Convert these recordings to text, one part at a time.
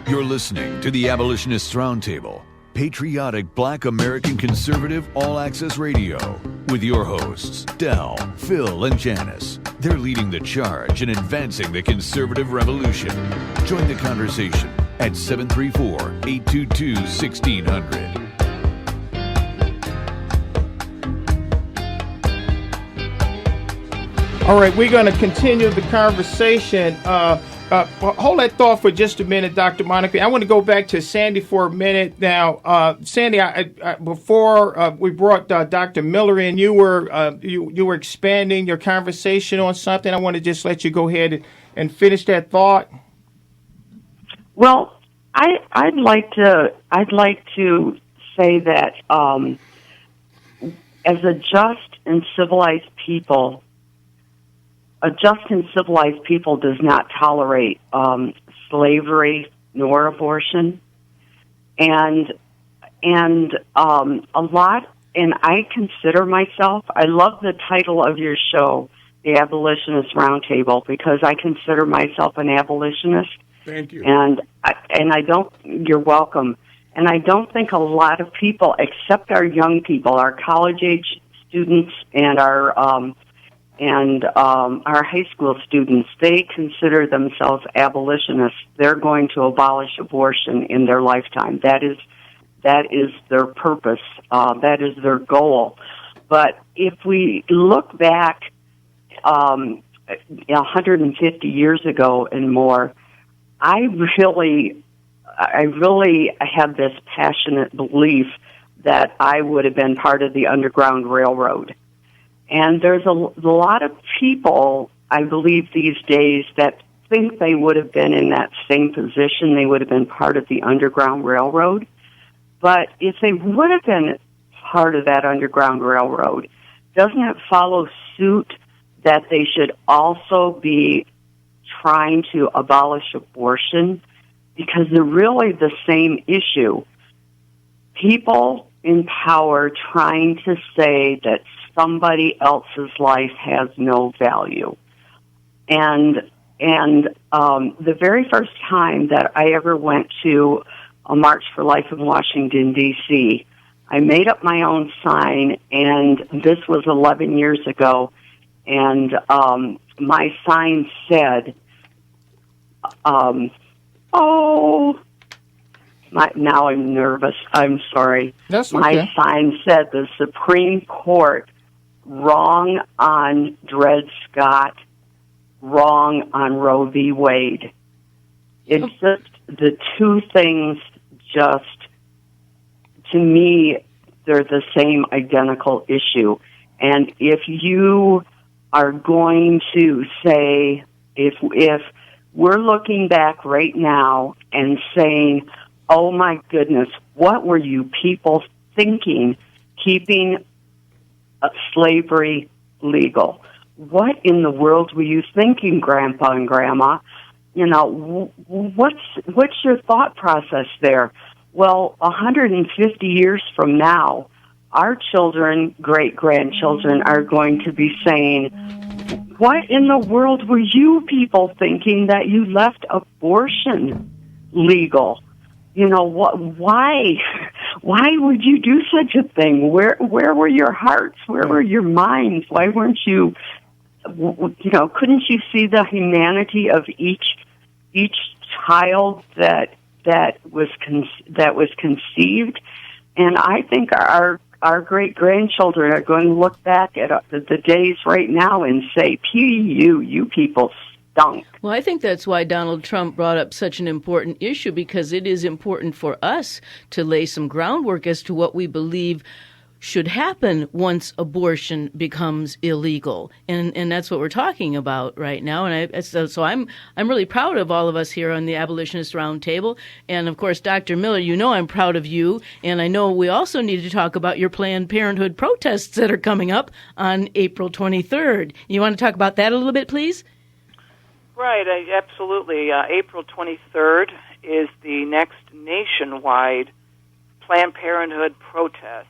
You're listening to the Abolitionist Roundtable, patriotic Black American conservative all-access radio, with your hosts, Del, Phil, and Janice. They're leading the charge in advancing the conservative revolution. Join the conversation at 734-822-1600. All right, we're going to continue the conversation. Hold that thought for just a minute, Dr. Monica. I want to go back to Sandie for a minute. Now, Sandie, before we brought Dr. Miller in, you were expanding your conversation on something. I want to just let you go ahead and finish that thought. Well, I'd like to say that as a just and civilized people, a just and civilized people does not tolerate slavery nor abortion, and a lot. And I consider myself. I love the title of your show, the Abolitionist Roundtable, because I consider myself an abolitionist. Thank you. And I don't. You're welcome. And I don't think a lot of people, except our young people, our college-age students, and our high school students, they consider themselves abolitionists. They're going to abolish abortion in their lifetime. That is their purpose. That is their goal. But if we look back 150 years ago and more, I really have this passionate belief that I would have been part of the Underground Railroad. And there's a lot of people, I believe, these days that think they would have been in that same position. They would have been part of the Underground Railroad. But if they would have been part of that Underground Railroad, doesn't it follow suit that they should also be trying to abolish abortion? Because they're really the same issue. People in power trying to say that somebody else's life has no value. And the very first time that I ever went to a March for Life in Washington, D.C., I made up my own sign, and this was 11 years ago, and my sign said, now I'm nervous. I'm sorry. That's okay. My sign said the Supreme Court wrong on Dred Scott, wrong on Roe v. Wade. It's just the two things to me, they're the same identical issue. And if you are going to say, if we're looking back right now and saying, oh my goodness, what were you people thinking keeping slavery legal? What in the world were you thinking, Grandpa and Grandma? You know, what's your thought process there? Well, 150 years from now, our children, great-grandchildren, are going to be saying, what in the world were you people thinking that you left abortion legal? You know, why would you do such a thing? Where were your hearts? Where were your minds? Why weren't you, couldn't you see the humanity of each child that was conceived? And I think our great-grandchildren are going to look back at the days right now and say, you people stunk. Well, I think that's why Donald Trump brought up such an important issue, because it is important for us to lay some groundwork as to what we believe should happen once abortion becomes illegal, and that's what we're talking about right now. And so I'm really proud of all of us here on the Abolitionist Roundtable, and of course, Dr. Miller, you know I'm proud of you, and I know we also need to talk about your Planned Parenthood protests that are coming up on April 23rd. You want to talk about that a little bit, please? Right, absolutely. April 23rd is the next nationwide Planned Parenthood protest.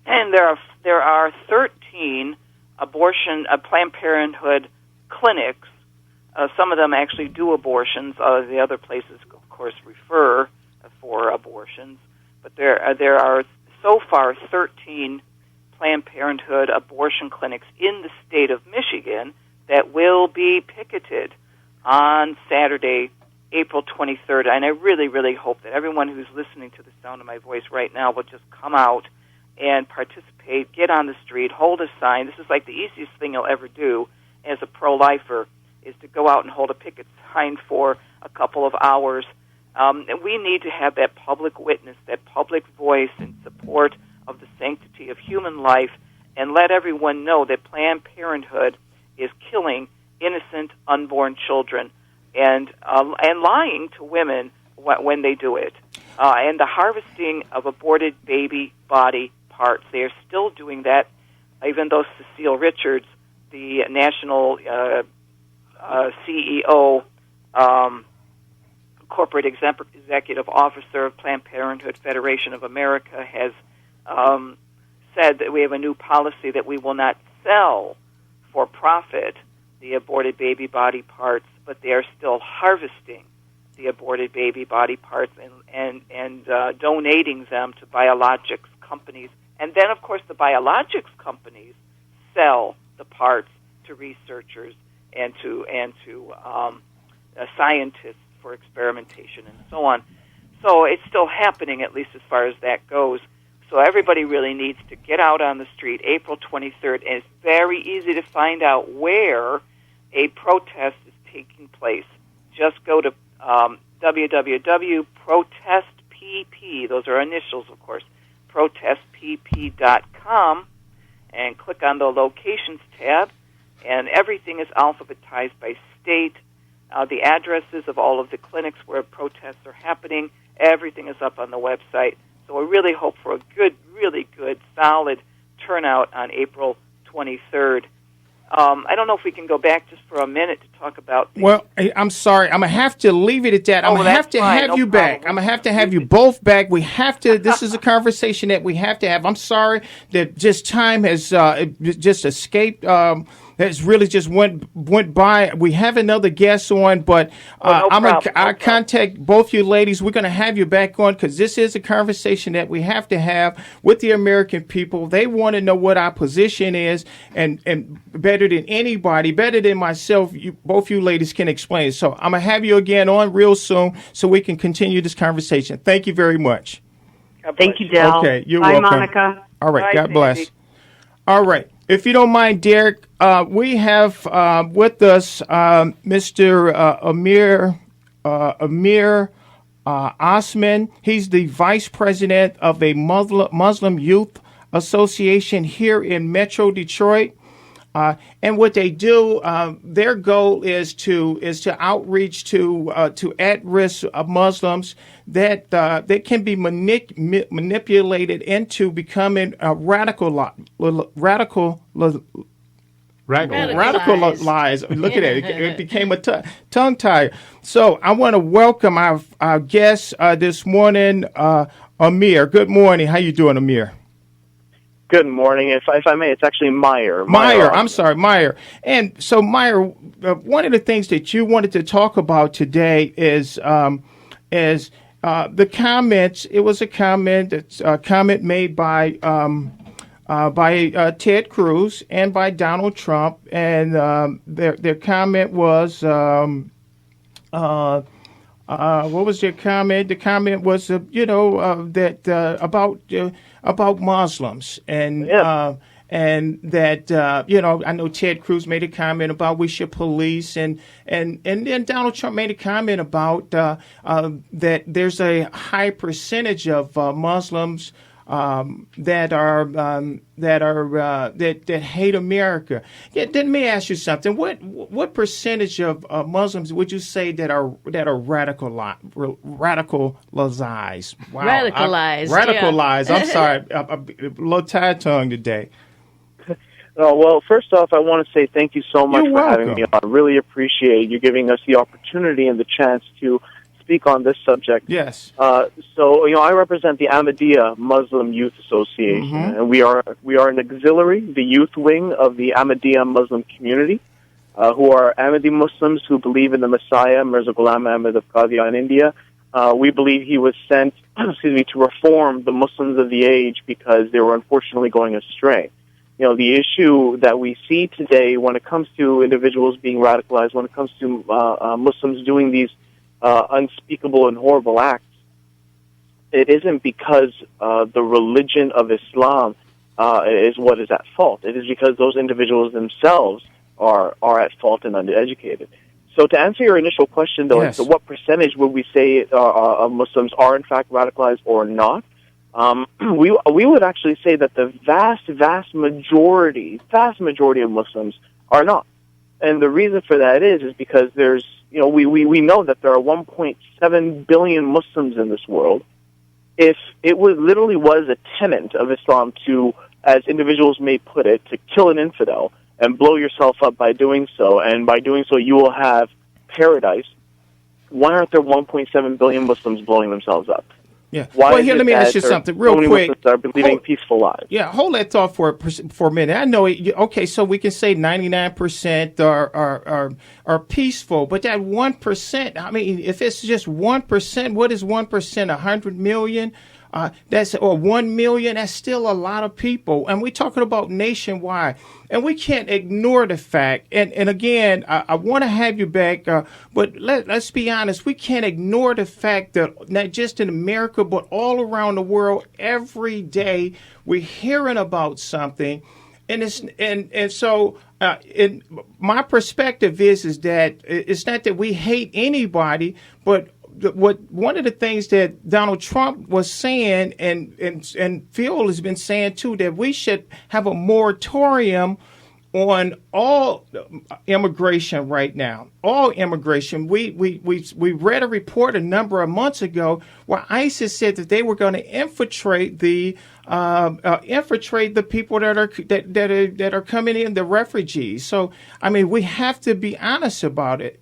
And there are 13 Planned Parenthood clinics. Some of them actually do abortions. The other places, of course, refer for abortions. But there are so far 13 Planned Parenthood abortion clinics in the state of Michigan that will be picketed on Saturday, April 23rd. And I really, really hope that everyone who's listening to the sound of my voice right now will just come out and participate, get on the street, hold a sign. This is like the easiest thing you'll ever do as a pro-lifer, is to go out and hold a picket sign for a couple of hours. And we need to have that public witness, that public voice in support of the sanctity of human life, and let everyone know that Planned Parenthood is killing innocent unborn children and lying to women when they do it. And the harvesting of aborted baby body parts, they are still doing that, even though Cecile Richards, the national CEO, corporate executive officer of Planned Parenthood Federation of America, has said that we have a new policy that we will not sell for profit the aborted baby body parts, but they are still harvesting the aborted baby body parts and donating them to biologics companies. And then, of course, the biologics companies sell the parts to researchers and to scientists for experimentation and so on. So it's still happening, at least as far as that goes. So everybody really needs to get out on the street April 23rd, and it's very easy to find out where a protest is taking place. Just go to www.protestpp, those are initials, of course, protestpp.com, and click on the locations tab, and everything is alphabetized by state. The addresses of all of the clinics where protests are happening, everything is up on the website. So we really hope for a good, really good, solid turnout on April 23rd. I don't know if we can go back just for a minute to talk about... Well, I'm sorry. I'm going to have to leave it at that. I'm going to have to have you back. I'm going to have you both back. We have to... This is a conversation that we have to have. I'm sorry that just time has just escaped... It's really just went by. We have another guest on, but I contact both you ladies. We're going to have you back on because this is a conversation that we have to have with the American people. They want to know what our position is, and better than anybody, better than myself, both you ladies can explain it. So I'm going to have you again on real soon so we can continue this conversation. Thank you very much. Thank you, Del. Okay, you're Bye, welcome. Monica. All right, Bye, God bless. Sandy. All right. If you don't mind, Derek, we have with us Mr. Amir Osman. He's the vice president of a Muslim Youth Association here in Metro Detroit. And what they do, their goal is to outreach to at-risk Muslims that can be manipulated into becoming radicalized. Look at that! It became a tongue tie. So I want to welcome our guest this morning, Amir. Good morning. How you doing, Amir? Good morning. If I may, it's actually Meyer. I'm sorry, Meyer. And so, Meyer, one of the things that you wanted to talk about today is the comments. It was a comment that's a comment made by Ted Cruz and by Donald Trump, and their comment was. What was their comment? The comment was, about Muslims and that I know Ted Cruz made a comment about we should police, and then Donald Trump made a comment about that there's a high percentage of Muslims that hate America. Yeah, let me ask you something. What percentage of Muslims would you say that are radicalized? Wow. Radicalized. Yeah. I'm sorry, I'm a little tired-tongued today. Oh, well, first off, I want to say thank you so much You're for welcome. having me on. I really appreciate you giving us the opportunity and the chance to speak on this subject. Yes. So I represent the Ahmadiyya Muslim Youth Association, and we are an auxiliary, the youth wing of the Ahmadiyya Muslim community, who are Ahmadi Muslims who believe in the Messiah, Mirza Ghulam Ahmad of Qadian, India, We believe he was sent, to reform the Muslims of the age because they were unfortunately going astray. The issue that we see today when it comes to individuals being radicalized, when it comes to Muslims doing these unspeakable and horrible acts, it isn't because the religion of Islam is what is at fault. It is because those individuals themselves are at fault and undereducated. So to answer your initial question, though, yes. as to what percentage would we say Muslims are in fact radicalized or not, we would actually say that the vast majority of Muslims are not. And the reason for that is because there's, we know that there are 1.7 billion Muslims in this world. If it literally was a tenet of Islam to, as individuals may put it, to kill an infidel and blow yourself up by doing so, and by doing so you will have paradise, why aren't there 1.7 billion Muslims blowing themselves up? Yeah. Why well, here, let me ask you something real quick. Muslims are living peaceful lives. Yeah, hold that thought for a minute. I know. Okay, so we can say 99% are peaceful, but that 1%. I mean, if it's just 1%, what is 1%? 100 million. Or 1 million. That's still a lot of people, and we're talking about nationwide, and we can't ignore the fact. And again, I want to have you back, but let's be honest. We can't ignore the fact that not just in America, but all around the world, every day we're hearing about something, and so. In my perspective is that it's not that we hate anybody, but one of the things that Donald Trump was saying, and Phil has been saying too, that we should have a moratorium on all immigration right now. All immigration. We read a report a number of months ago where ISIS said that they were going to infiltrate the people that are coming in, the refugees. So I mean, we have to be honest about it.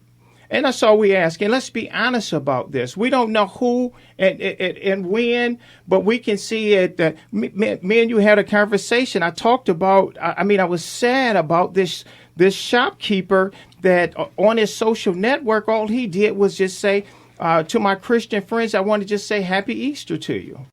And that's all we ask. And let's be honest about this. We don't know who and when, but we can see it. Me and you had a conversation. I talked about, I was sad about this shopkeeper that on his social network, all he did was just say, to my Christian friends, I want to just say Happy Easter to you.